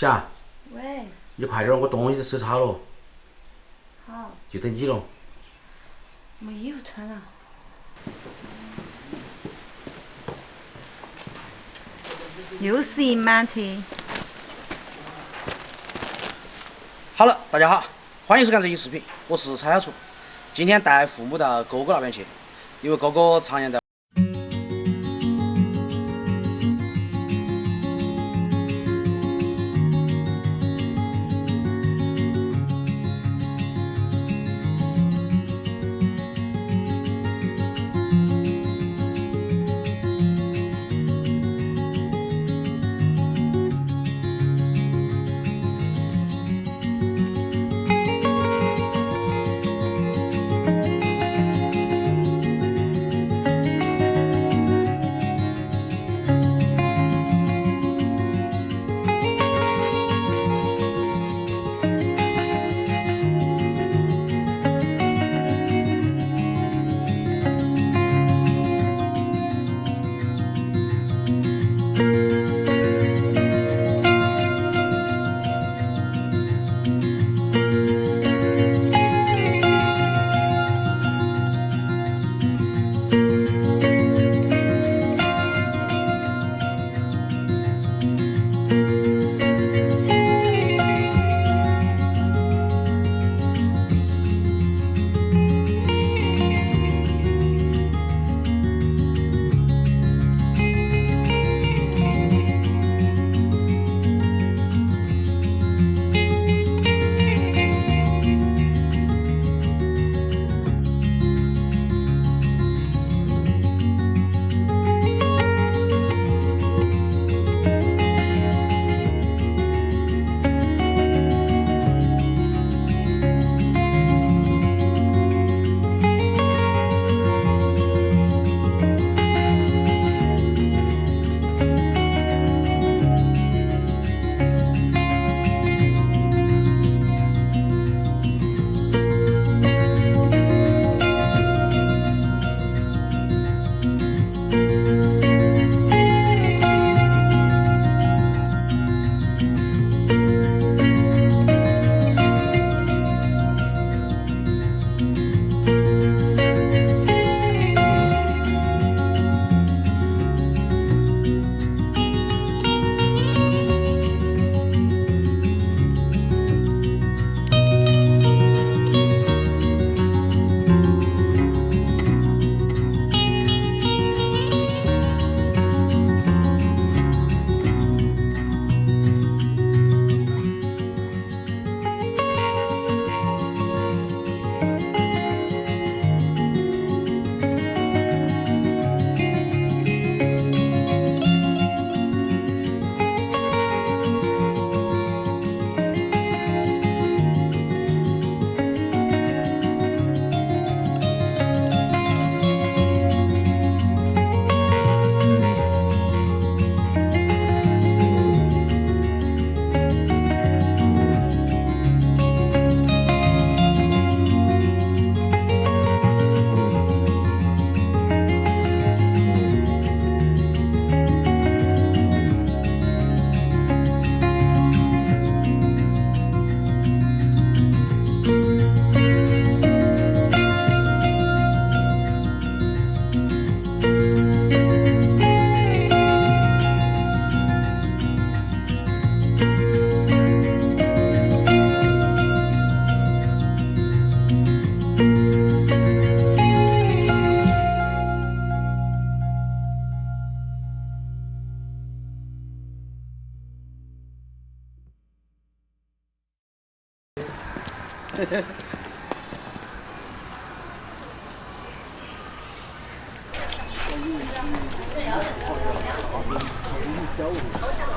霞，喂，你快点，我东西吃差了，好，就等你了。没衣服穿了。又是一满车。好了，大家好，欢迎收看这期视频，我是超小厨。今天带父母到哥哥那边去，因为哥哥常年在。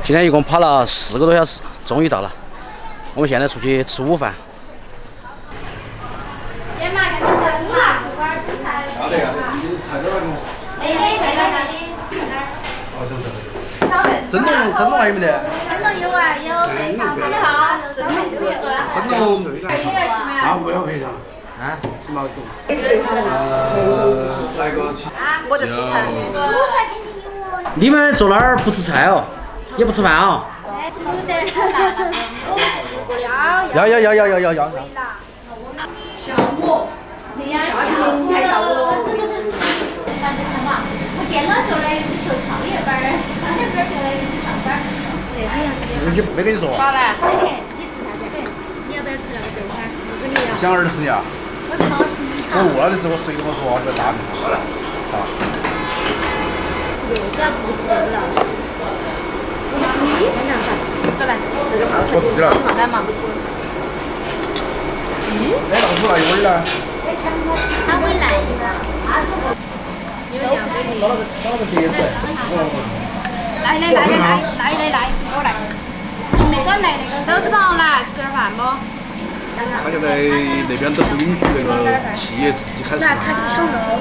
今天一共跑了4个多小时，终于到了。我们现在出去吃午饭。蒸笼还有没得？蒸笼有啊，有肥肠，你好，蒸笼有一个。蒸笼啊，不要赔偿。啊，吃毛肚。来个。我在蔬菜。蔬菜肯定有哦。你们坐那儿不吃菜哦，也不吃饭哦？吃不得了，我们吃过了。要。小我，你呀，啥子名牌小我？反正看嘛，我电脑学了又去学创业班儿，创业班儿学了又去上班儿。是的，好像是的。没跟你说。好嘞。你吃啥子？你要不要吃那个豆花？如果你要。想20你啊？我超市里我饿了的时候谁跟我说我就打你。啊。吃的，只要不吃那个了。我们吃你很难看。过来。这个泡菜就放干嘛不喜欢吃？哎，弄出来一会儿呢。他会来一个。有两个鱼。找了个碟子。来，我来。你没搞来那个。豆子房来吃点饭不？他现在那边都不允许那个企业自己开始。开始抢肉。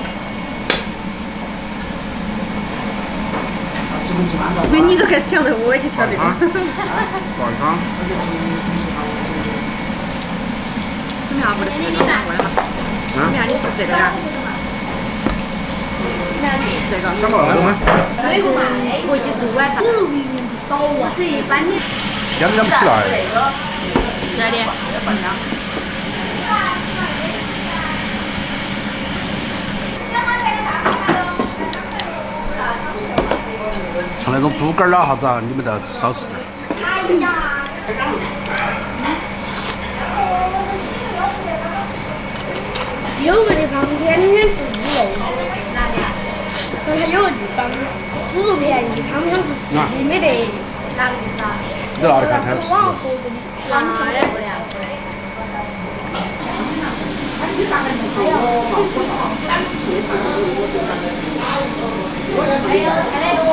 没你就开始抢肉，我也去挑这个。灌汤。怎么样？不得吃这个过来嘛？怎么样？你吃这个呀？这个。想到那个吗？回去做晚上。少啊！是一般的。养不起来。是的，放香。像那种猪肝儿啊啥子啊，你们都少吃点。哎呀！有个地方天天吃猪肉，哪里啊？但它有个地方猪肉便宜，他们想吃四斤没得。哪个地方？你在哪里看他吃？网上说的，网上说的。还有菜来多。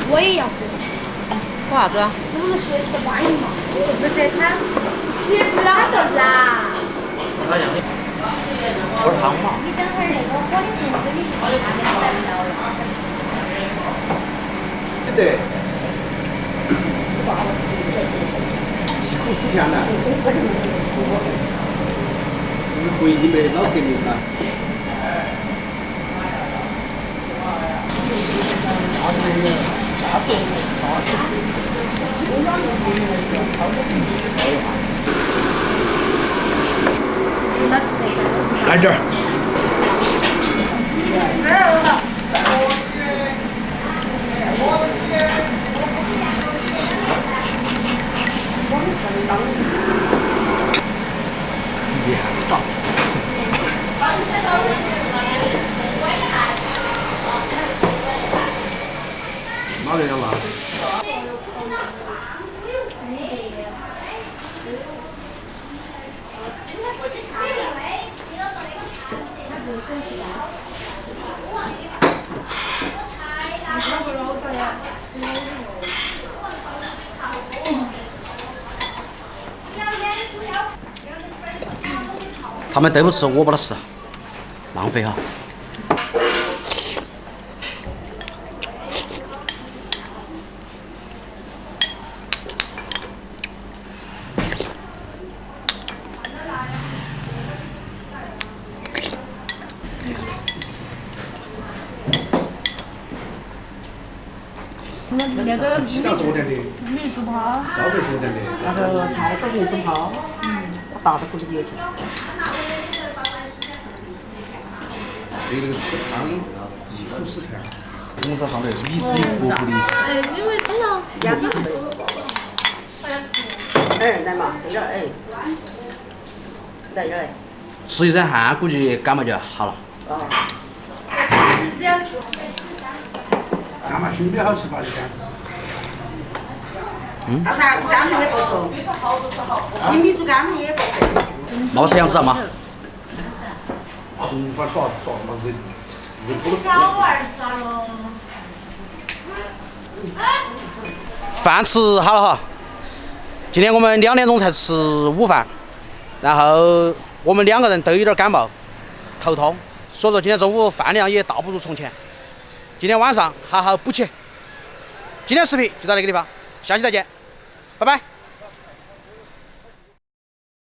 我也要喝。喝啥子？是不是学吃欢迎嘛？不是他学吃两啥子啊？我是汤嘛。你等会儿那个火的时候给你吃啥子来不了了？对。吃苦吃甜的。这是回忆的老革命啊。来这儿。哪里要拿？他们都不吃，我把它吃，浪费哈。那个鸡蛋是我点的，米煮泡，烧白是我点的。那个菜都是煮泡，我大的估计就有钱。对，那个是个汤，一口是甜，红烧上来米只有不离子。因为真的。哎，来嘛，这个哎，来这来。吃一身汗，估计感冒就好了。哦。只要去。干嘛新比好吃吧？你看。那啥，干面也不错，新米煮干面也不错。冒吃样子嘛？红花耍嘛人不小娃儿耍喽。饭吃好了哈。今天我们2点钟才吃午饭，然后我们2个人都有点感冒，头痛，所以说今天中午饭量也倒不如从前。今天晚上好好补起。今天视频就到这个地方，下期再见，拜拜。